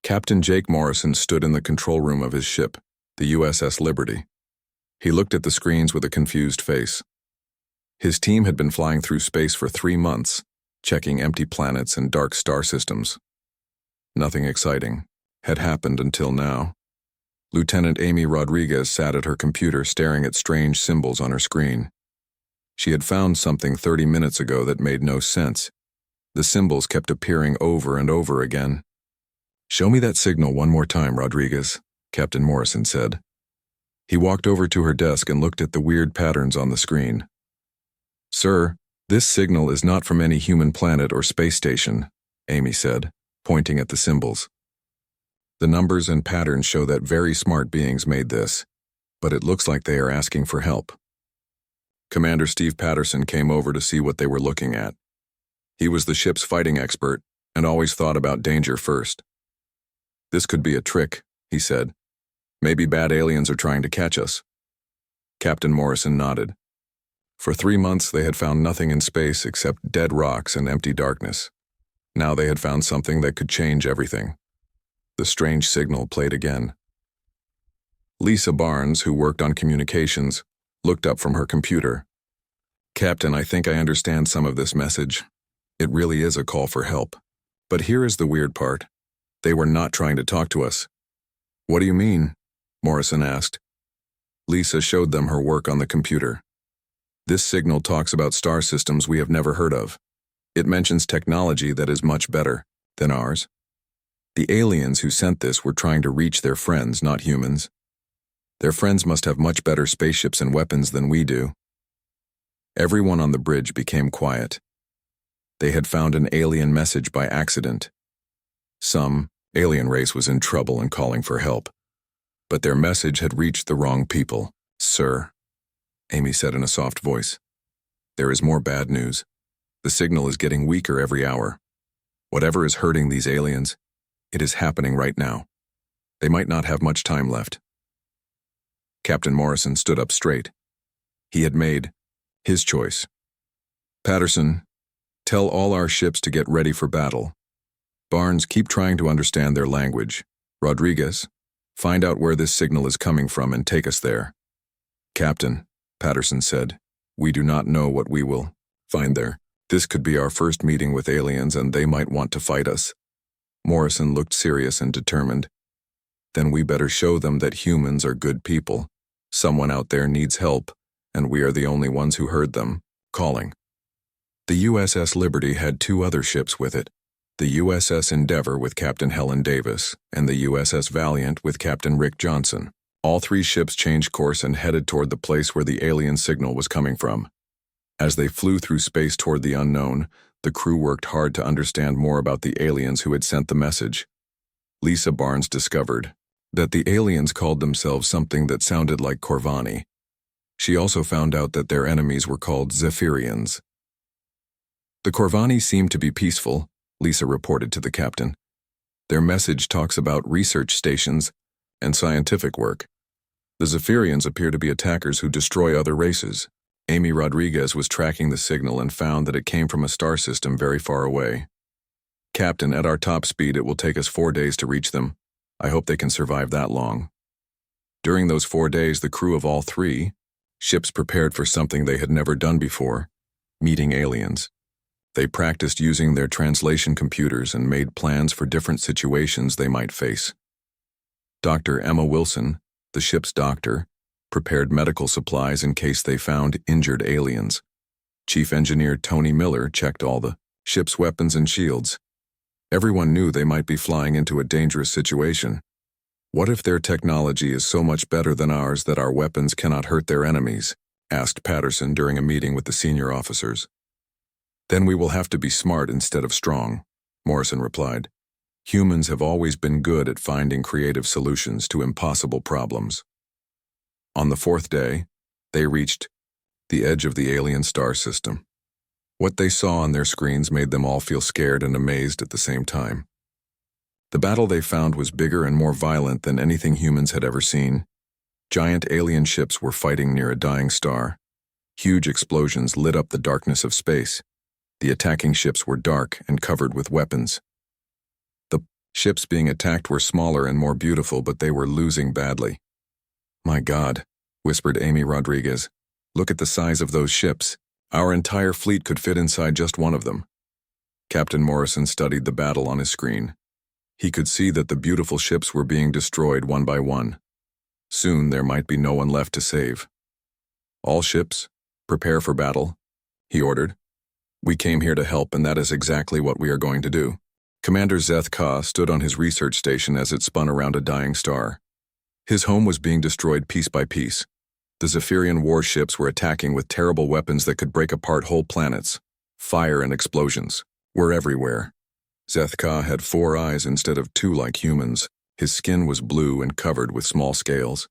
Captain Jake Morrison stood in the control room of his ship, the USS Liberty. He looked at the screens with a confused face. His team had been flying through space for 3 months, checking empty planets and dark star systems. Nothing exciting had happened until now. Lieutenant Amy Rodriguez sat at her computer staring at strange symbols on her screen. She had found something 30 minutes ago that made no sense. The symbols kept appearing over and over again. "Show me that signal one more time, Rodriguez," Captain Morrison said. He walked over to her desk and looked at the weird patterns on the screen. "Sir, this signal is not from any human planet or space station," Amy said, pointing at the symbols. "The numbers and patterns show that very smart beings made this, but it looks like they are asking for help." Commander Steve Patterson came over to see what they were looking at. He was the ship's fighting expert and always thought about danger first. "This could be a trick," he said. "Maybe bad aliens are trying to catch us." Captain Morrison nodded. For 3 months they had found nothing in space except dead rocks and empty darkness. Now they had found something that could change everything. The strange signal played again. Lisa Barnes, who worked on communications, looked up from her computer. "Captain, I think I understand some of this message. It really is a call for help. But here is the weird part. They were not trying to talk to us." "What do you mean?" Morrison asked. Lisa showed them her work on the computer. "This signal talks about star systems we have never heard of. It mentions technology that is much better than ours. The aliens who sent this were trying to reach their friends, not humans. Their friends must have much better spaceships and weapons than we do." Everyone on the bridge became quiet. They had found an alien message by accident. Some alien race was in trouble and calling for help. But their message had reached the wrong people. "Sir," Amy said in a soft voice, "there is more bad news. The signal is getting weaker every hour. Whatever is hurting these aliens, it is happening right now. They might not have much time left." Captain Morrison stood up straight. He had made his choice. "Patterson, tell all our ships to get ready for battle. Barnes, keep trying to understand their language. Rodriguez, find out where this signal is coming from and take us there." "Captain," Patterson said, "we do not know what we will find there. This could be our first meeting with aliens and they might want to fight us." Morrison looked serious and determined. "Then we better show them that humans are good people. Someone out there needs help, and we are the only ones who heard them calling." The USS Liberty had 2 other ships with it, the USS Endeavour with Captain Helen Davis and the USS Valiant with Captain Rick Johnson. All 3 ships changed course and headed toward the place where the alien signal was coming from. As they flew through space toward the unknown, the crew worked hard to understand more about the aliens who had sent the message. Lisa Barnes discovered that the aliens called themselves something that sounded like Corvani. She also found out that their enemies were called Zephyrians. "The Corvani seem to be peaceful," Lisa reported to the captain. "Their message talks about research stations and scientific work. The Zephyrians appear to be attackers who destroy other races." Amy Rodriguez was tracking the signal and found that it came from a star system very far away. "Captain, at our top speed it will take us 4 days to reach them. I hope they can survive that long." During those 4 days, the crew of all 3 ships prepared for something they had never done before, meeting aliens. They practiced using their translation computers and made plans for different situations they might face. Dr. Emma Wilson, the ship's doctor, prepared medical supplies in case they found injured aliens. Chief Engineer Tony Miller checked all the ship's weapons and shields. Everyone knew they might be flying into a dangerous situation. "What if their technology is so much better than ours that our weapons cannot hurt their enemies?" asked Patterson during a meeting with the senior officers. "Then we will have to be smart instead of strong," Morrison replied. "Humans have always been good at finding creative solutions to impossible problems." On the 4th day, they reached the edge of the alien star system. What they saw on their screens made them all feel scared and amazed at the same time. The battle they found was bigger and more violent than anything humans had ever seen. Giant alien ships were fighting near a dying star. Huge explosions lit up the darkness of space. The attacking ships were dark and covered with weapons. The Ships being attacked were smaller and more beautiful, but they were losing badly. "My God," whispered Amy Rodriguez. "Look at the size of those ships. Our entire fleet could fit inside just one of them." Captain Morrison studied the battle on his screen. He could see that the beautiful ships were being destroyed one by one. Soon there might be no one left to save. "All ships, prepare for battle," he ordered. "We came here to help, and that is exactly what we are going to do." Commander Zeth Ka stood on his research station as it spun around a dying star. His home was being destroyed piece by piece. The Zephyrian warships were attacking with terrible weapons that could break apart whole planets. Fire and explosions were everywhere. Zeth Ka had 4 eyes instead of 2 like humans. His skin was blue and covered with small scales.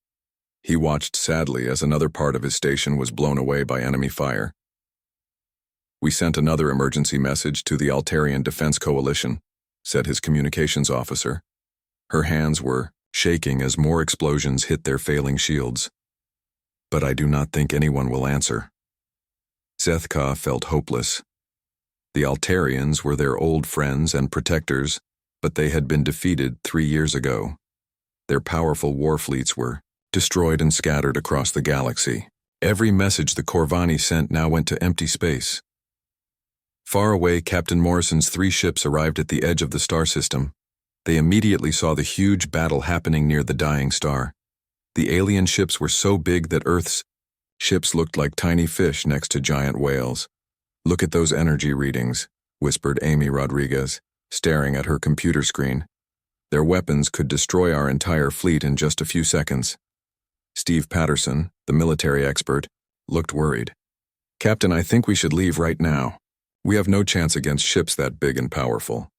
He watched sadly as another part of his station was blown away by enemy fire. "We sent another emergency message to the Altarian Defense Coalition," said his communications officer. Her hands were shaking as more explosions hit their failing shields. "But I do not think anyone will answer." Zeth Ka felt hopeless. The Altarians were their old friends and protectors, but they had been defeated 3 years ago. Their powerful war fleets were destroyed and scattered across the galaxy. Every message the Corvani sent now went to empty space. Far away, Captain Morrison's 3 ships arrived at the edge of the star system. They immediately saw the huge battle happening near the dying star. The alien ships were so big that Earth's ships looked like tiny fish next to giant whales. "Look at those energy readings," whispered Amy Rodriguez, staring at her computer screen. "Their weapons could destroy our entire fleet in just a few seconds." Steve Patterson, the military expert, looked worried. "Captain, I think we should leave right now. We have no chance against ships that big and powerful."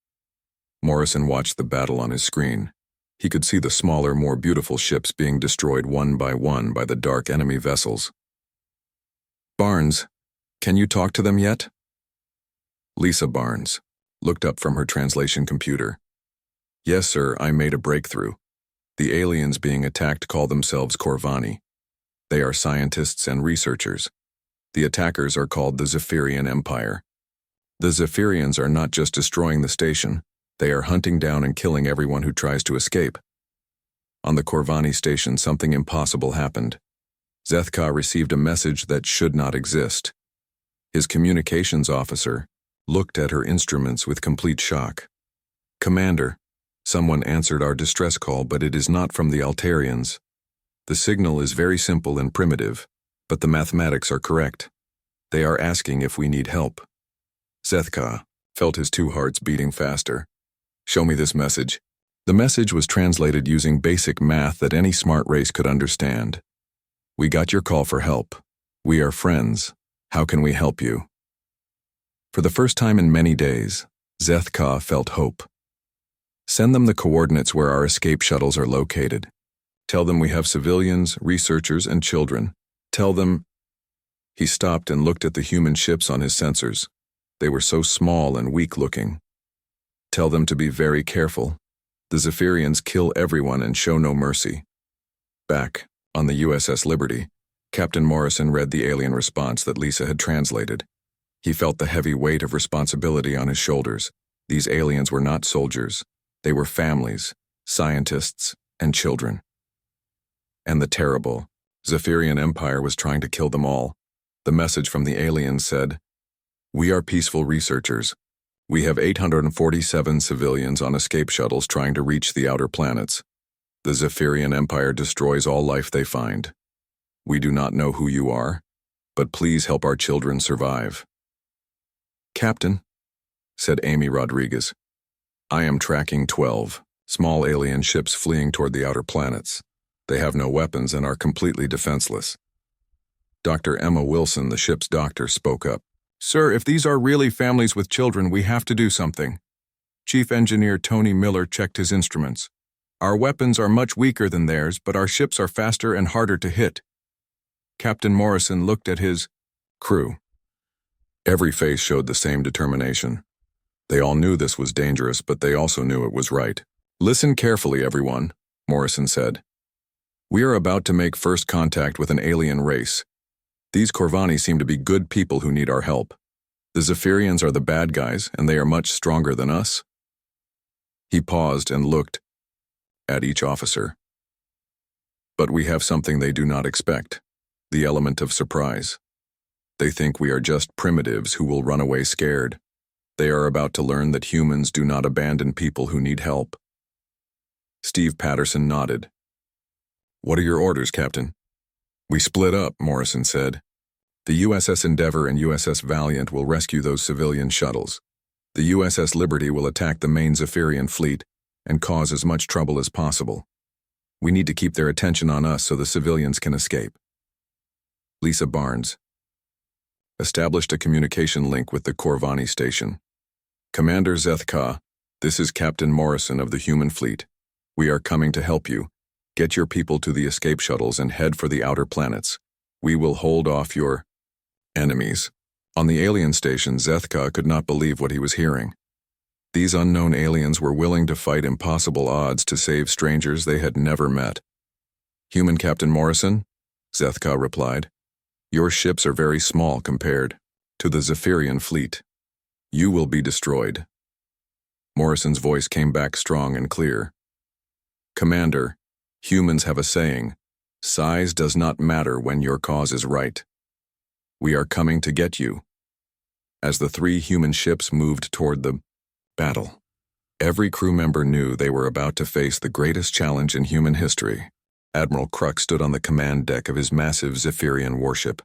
Morrison watched the battle on his screen. He could see the smaller, more beautiful ships being destroyed one by the dark enemy vessels. "Barnes, can you talk to them yet?" Lisa Barnes looked up from her translation computer. "Yes, sir, I made a breakthrough. The aliens being attacked call themselves Corvani. They are scientists and researchers. The attackers are called the Zephyrian Empire. The Zephyrians are not just destroying the station, they are hunting down and killing everyone who tries to escape." On the Corvani station, something impossible happened. Zeth Ka received a message that should not exist. His communications officer looked at her instruments with complete shock. "Commander, someone answered our distress call, but it is not from the Altarians. The signal is very simple and primitive, but the mathematics are correct. They are asking if we need help." Zeth Ka felt his 2 hearts beating faster. "Show me this message." The message was translated using basic math that any smart race could understand. "We got your call for help. We are friends. How can we help you?" For the first time in many days, Zeth Ka felt hope. "Send them the coordinates where our escape shuttles are located. Tell them we have civilians, researchers, and children. Tell them—" He stopped and looked at the human ships on his sensors. They were so small and weak-looking. "Tell them to be very careful. The Zephyrians kill everyone and show no mercy." Back on the USS Liberty, Captain Morrison read the alien response that Lisa had translated. He felt the heavy weight of responsibility on his shoulders. These aliens were not soldiers. They were families, scientists, and children. And the terrible Zephyrian Empire was trying to kill them all. The message from the aliens said, "We are peaceful researchers. We have 847 civilians on escape shuttles trying to reach the outer planets. The Zephyrian Empire destroys all life they find. We do not know who you are, but please help our children survive." "Captain," said Amy Rodriguez, "I am tracking 12 small alien ships fleeing toward the outer planets. They have no weapons and are completely defenseless." Dr. Emma Wilson, the ship's doctor, spoke up. "Sir, if these are really families with children, we have to do something." Chief Engineer Tony Miller checked his instruments. "Our weapons are much weaker than theirs, but our ships are faster and harder to hit." Captain Morrison looked at his crew. Every face showed the same determination. They all knew this was dangerous, but they also knew it was right. "Listen carefully, everyone," Morrison said. "We are about to make first contact with an alien race. These Corvani seem to be good people who need our help. The Zephyrians are the bad guys, and they are much stronger than us." He paused and looked at each officer. But we have something they do not expect, the element of surprise. They think we are just primitives who will run away scared. They are about to learn that humans do not abandon people who need help. Steve Patterson nodded. What are your orders, Captain? We split up, Morrison said. The USS Endeavour and USS Valiant will rescue those civilian shuttles. The USS Liberty will attack the main Zephyrian fleet and cause as much trouble as possible. We need to keep their attention on us so the civilians can escape. Lisa Barnes established a communication link with the Corvani station. Commander Zethka, this is Captain Morrison of the human fleet. We are coming to help you. Get your people to the escape shuttles and head for the outer planets. We will hold off your enemies. On the alien station, Zethka could not believe what he was hearing. These unknown aliens were willing to fight impossible odds to save strangers they had never met. Human Captain Morrison? Zethka replied. Your ships are very small compared to the Zephyrian fleet. You will be destroyed. Morrison's voice came back strong and clear. Commander, humans have a saying, size does not matter when your cause is right. We are coming to get you. As the 3 human ships moved toward the battle, every crew member knew they were about to face the greatest challenge in human history. Admiral Kruk stood on the command deck of his massive Zephyrian warship.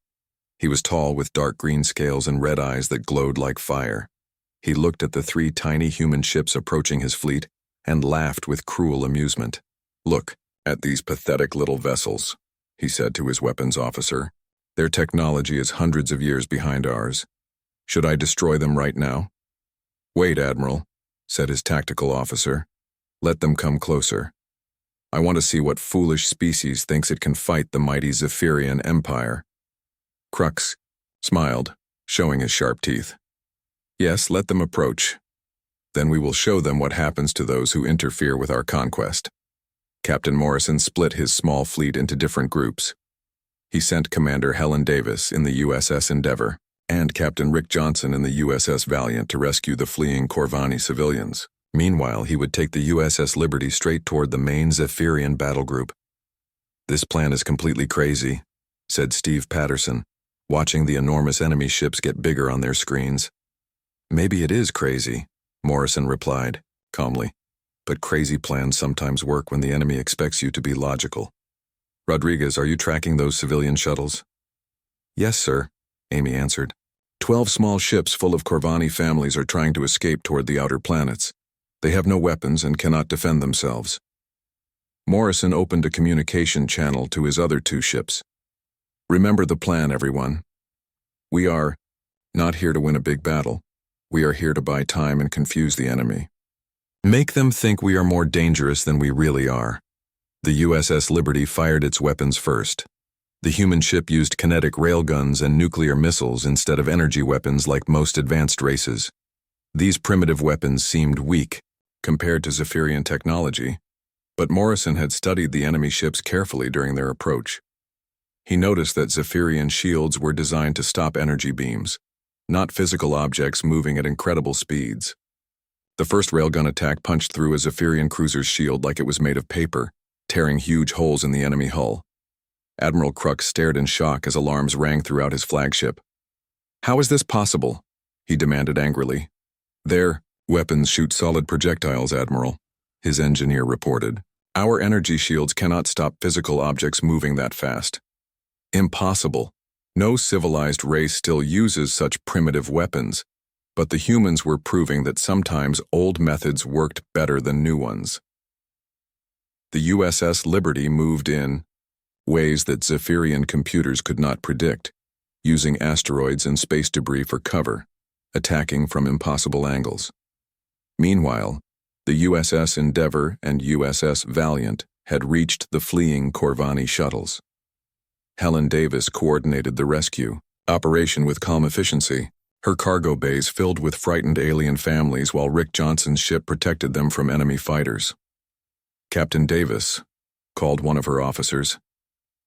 He was tall with dark green scales and red eyes that glowed like fire. He looked at the 3 tiny human ships approaching his fleet and laughed with cruel amusement. Look at these pathetic little vessels, he said to his weapons officer. Their technology is hundreds of years behind ours. Should I destroy them right now? Wait, Admiral, said his tactical officer. Let them come closer. I want to see what foolish species thinks it can fight the mighty Zephyrian Empire. Krux smiled, showing his sharp teeth. Yes, let them approach. Then we will show them what happens to those who interfere with our conquest. Captain Morrison split his small fleet into different groups. He sent Commander Helen Davis in the USS Endeavour and Captain Rick Johnson in the USS Valiant to rescue the fleeing Corvani civilians. Meanwhile, he would take the USS Liberty straight toward the main Zephyrian battle group. This plan is completely crazy, said Steve Patterson, watching the enormous enemy ships get bigger on their screens. Maybe it is crazy, Morrison replied, calmly. But crazy plans sometimes work when the enemy expects you to be logical. Rodriguez, are you tracking those civilian shuttles? Yes, sir, Amy answered. 12 small ships full of Corvani families are trying to escape toward the outer planets. They have no weapons and cannot defend themselves. Morrison opened a communication channel to his other 2 ships. Remember the plan, everyone. We are not here to win a big battle. We are here to buy time and confuse the enemy. Make them think we are more dangerous than we really are. The USS Liberty fired its weapons first. The human ship used kinetic railguns and nuclear missiles instead of energy weapons like most advanced races. These primitive weapons seemed weak compared to Zephyrian technology, but Morrison had studied the enemy ships carefully during their approach. He noticed that Zephyrian shields were designed to stop energy beams, not physical objects moving at incredible speeds. The first railgun attack punched through a Zephyrian cruiser's shield like it was made of paper, tearing huge holes in the enemy hull. Admiral Kruk stared in shock as alarms rang throughout his flagship. How is this possible? He demanded angrily. Their weapons shoot solid projectiles, Admiral, his engineer reported. Our energy shields cannot stop physical objects moving that fast. Impossible. No civilized race still uses such primitive weapons, but the humans were proving that sometimes old methods worked better than new ones. The USS Liberty moved in ways that Zephyrian computers could not predict, using asteroids and space debris for cover, attacking from impossible angles. Meanwhile, the USS Endeavour and USS Valiant had reached the fleeing Corvani shuttles. Helen Davis coordinated the rescue operation with calm efficiency, her cargo bays filled with frightened alien families while Rick Johnson's ship protected them from enemy fighters. Captain Davis called one of her officers.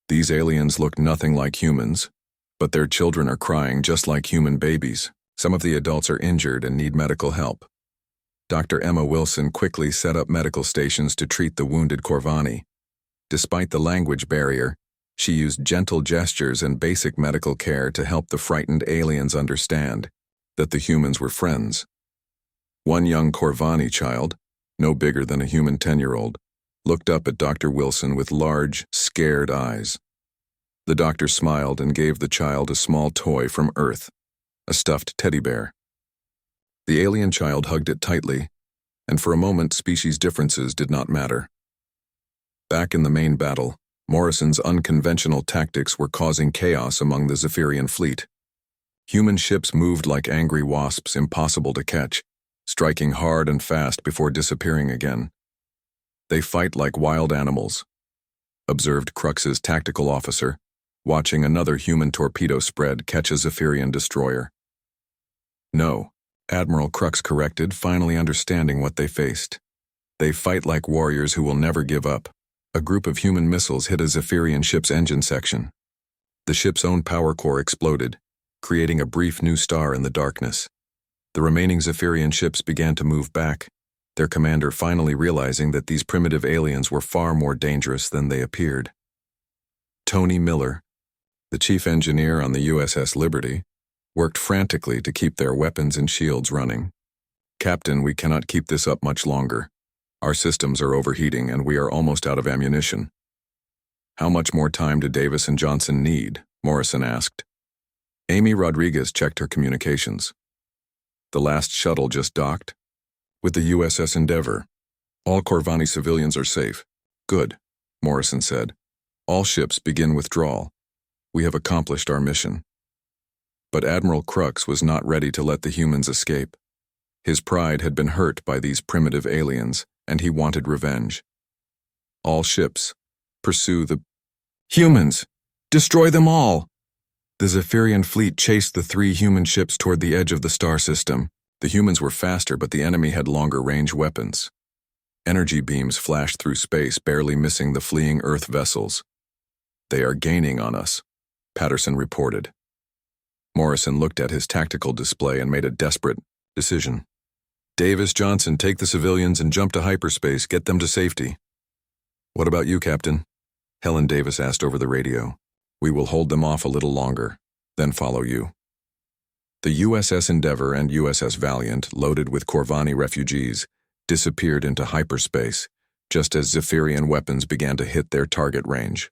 These aliens look nothing like humans, but their children are crying just like human babies. Some of the adults are injured and need medical help. Dr. Emma Wilson quickly set up medical stations to treat the wounded Corvani. Despite the language barrier, she used gentle gestures and basic medical care to help the frightened aliens understand that the humans were friends. One young Corvani child, no bigger than a human 10-year-old, looked up at Dr. Wilson with large, scared eyes. The doctor smiled and gave the child a small toy from Earth, a stuffed teddy bear. The alien child hugged it tightly, and for a moment species differences did not matter. Back in the main battle, Morrison's unconventional tactics were causing chaos among the Zephyrian fleet. Human ships moved like angry wasps, impossible to catch, striking hard and fast before disappearing again. "They fight like wild animals," observed Crux's tactical officer, watching another human torpedo spread catch a Zephyrian destroyer. "No," Admiral Crux corrected, finally understanding what they faced. "They fight like warriors who will never give up." A group of human missiles hit a Zephyrian ship's engine section. The ship's own power core exploded, creating a brief new star in the darkness. The remaining Zephyrian ships began to move back, their commander finally realizing that these primitive aliens were far more dangerous than they appeared. Tony Miller, the chief engineer on the USS Liberty, worked frantically to keep their weapons and shields running. "Captain, we cannot keep this up much longer. Our systems are overheating and we are almost out of ammunition." "How much more time do Davis and Johnson need?" Morrison asked. Amy Rodriguez checked her communications. "The last shuttle just docked. With the USS Endeavour. All Corvani civilians are safe." "Good," Morrison said. "All ships begin withdrawal. We have accomplished our mission." But Admiral Crux was not ready to let the humans escape. His pride had been hurt by these primitive aliens, and he wanted revenge. "All ships, pursue the humans! Destroy them all!" The Zephyrian fleet chased the 3 human ships toward the edge of the star system. The humans were faster, but the enemy had longer-range weapons. Energy beams flashed through space, barely missing the fleeing Earth vessels. "They are gaining on us," Patterson reported. Morrison looked at his tactical display and made a desperate decision. "Davis, Johnson, take the civilians and jump to hyperspace. Get them to safety." "What about you, Captain?" Helen Davis asked over the radio. "We will hold them off a little longer, then follow you." The USS Endeavour and USS Valiant, loaded with Corvani refugees, disappeared into hyperspace, just as Zephyrian weapons began to hit their target range.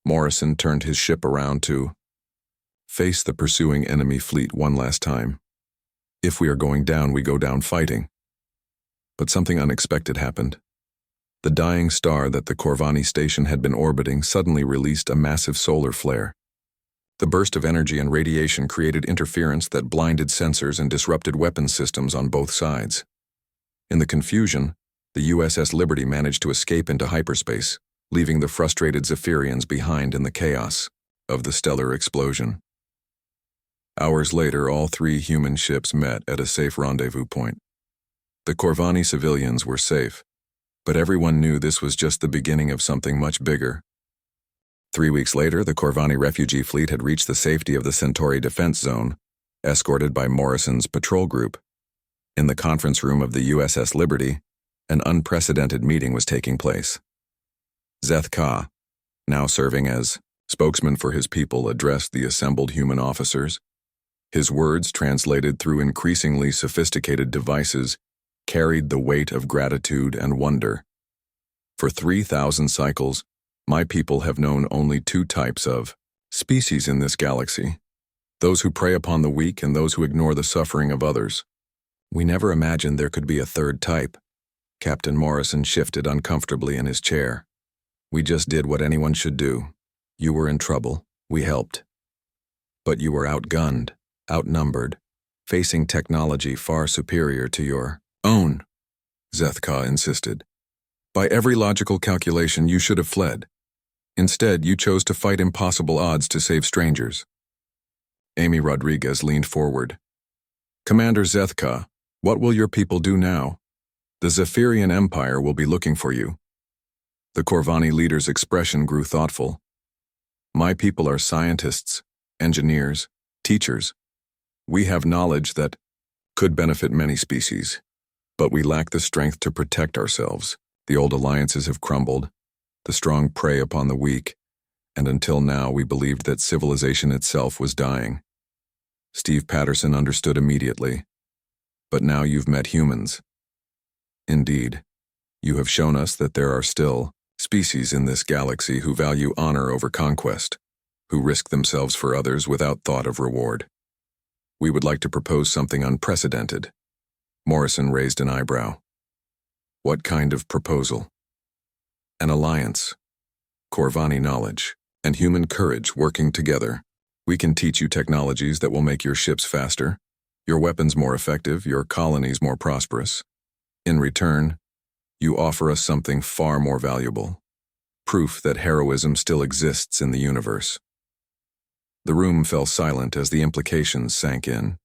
Morrison turned his ship around to face the pursuing enemy fleet one last time. "If we are going down, we go down fighting." But something unexpected happened. The dying star that the Corvani station had been orbiting suddenly released a massive solar flare. The burst of energy and radiation created interference that blinded sensors and disrupted weapons systems on both sides. In the confusion, the USS Liberty managed to escape into hyperspace, leaving the frustrated Zephyrians behind in the chaos of the stellar explosion. Hours later, all 3 human ships met at a safe rendezvous point. The Corvani civilians were safe, but everyone knew this was just the beginning of something much bigger. 3 weeks later, the Corvani refugee fleet had reached the safety of the Centauri defense zone, escorted by Morrison's patrol group. In the conference room of the USS Liberty, an unprecedented meeting was taking place. Zeth Ka, now serving as spokesman for his people, addressed the assembled human officers. His words, translated through increasingly sophisticated devices, carried the weight of gratitude and wonder. "For 3,000 cycles, my people have known only 2 types of species in this galaxy: those who prey upon the weak and those who ignore the suffering of others. We never imagined there could be a 3rd type." Captain Morrison shifted uncomfortably in his chair. "We just did what anyone should do. You were in trouble. We helped. But you were outgunned, outnumbered, facing technology far superior to your own," Zeth Ka insisted. "By every logical calculation, you should have fled. Instead, you chose to fight impossible odds to save strangers." Amy Rodriguez leaned forward. "Commander Zeth Ka, what will your people do now? The Zephyrian Empire will be looking for you." The Corvani leader's expression grew thoughtful. "My people are scientists, engineers, teachers. We have knowledge that could benefit many species. But we lack the strength to protect ourselves. The old alliances have crumbled, the strong prey upon the weak, and until now we believed that civilization itself was dying. Steve Patterson understood immediately. But now you've met humans. Indeed, you have shown us that there are still species in this galaxy who value honor over conquest, who risk themselves for others without thought of reward. We would like to propose something unprecedented. Morrison raised an eyebrow. What kind of proposal? An alliance, Corvani knowledge, and human courage working together. We can teach you technologies that will make your ships faster, your weapons more effective, your colonies more prosperous. In return, you offer us something far more valuable, proof that heroism still exists in the universe. The room fell silent as the implications sank in.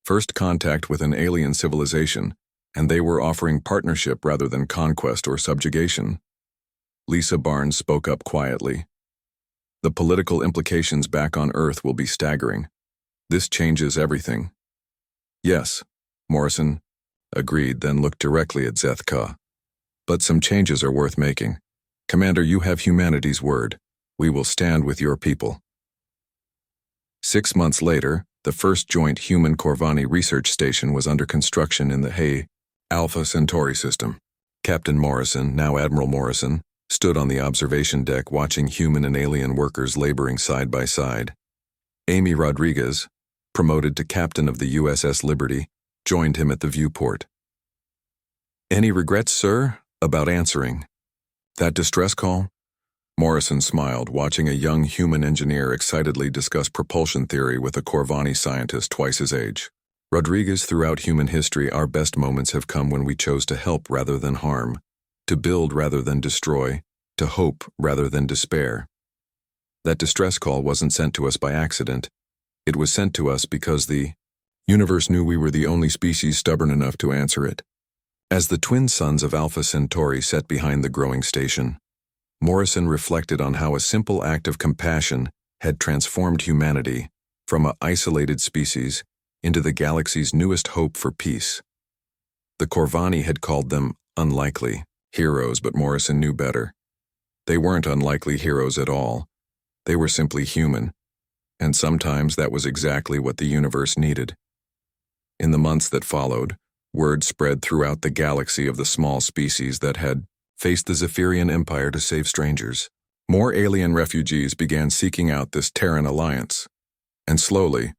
First contact with an alien civilization, and they were offering partnership rather than conquest or subjugation. Lisa Barnes spoke up quietly. The political implications back on Earth will be staggering. This changes everything. Yes, Morrison agreed, then looked directly at Zethka. But some changes are worth making. Commander, you have humanity's word. We will stand with your people. 6 months later, the first joint human Corvani research station was under construction in the HFY Alpha Centauri system. Captain Morrison, now Admiral Morrison, stood on the observation deck watching human and alien workers laboring side by side. Amy Rodriguez, promoted to captain of the USS Liberty, joined him at the viewport. Any regrets, sir, about answering that distress call? Morrison smiled, watching a young human engineer excitedly discuss propulsion theory with a Corvani scientist twice his age. Rodriguez, throughout human history, our best moments have come when we chose to help rather than harm, to build rather than destroy, to hope rather than despair. That distress call wasn't sent to us by accident. It was sent to us because the universe knew we were the only species stubborn enough to answer it. As the twin suns of Alpha Centauri sat behind the growing station, Morrison reflected on how a simple act of compassion had transformed humanity from an isolated species into the galaxy's newest hope for peace. The Corvani had called them unlikely heroes, but Morrison knew better. They weren't unlikely heroes at all. They were simply human, and sometimes that was exactly what the universe needed. In the months that followed, word spread throughout the galaxy of the small species that had faced the Zephyrian Empire to save strangers. More alien refugees began seeking out this Terran alliance, and slowly,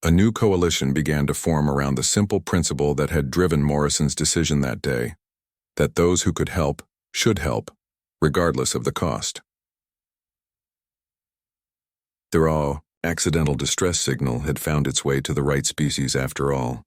a new coalition began to form around the simple principle that had driven Morrison's decision that day, that those who could help should help, regardless of the cost. The raw, accidental distress signal had found its way to the right species after all.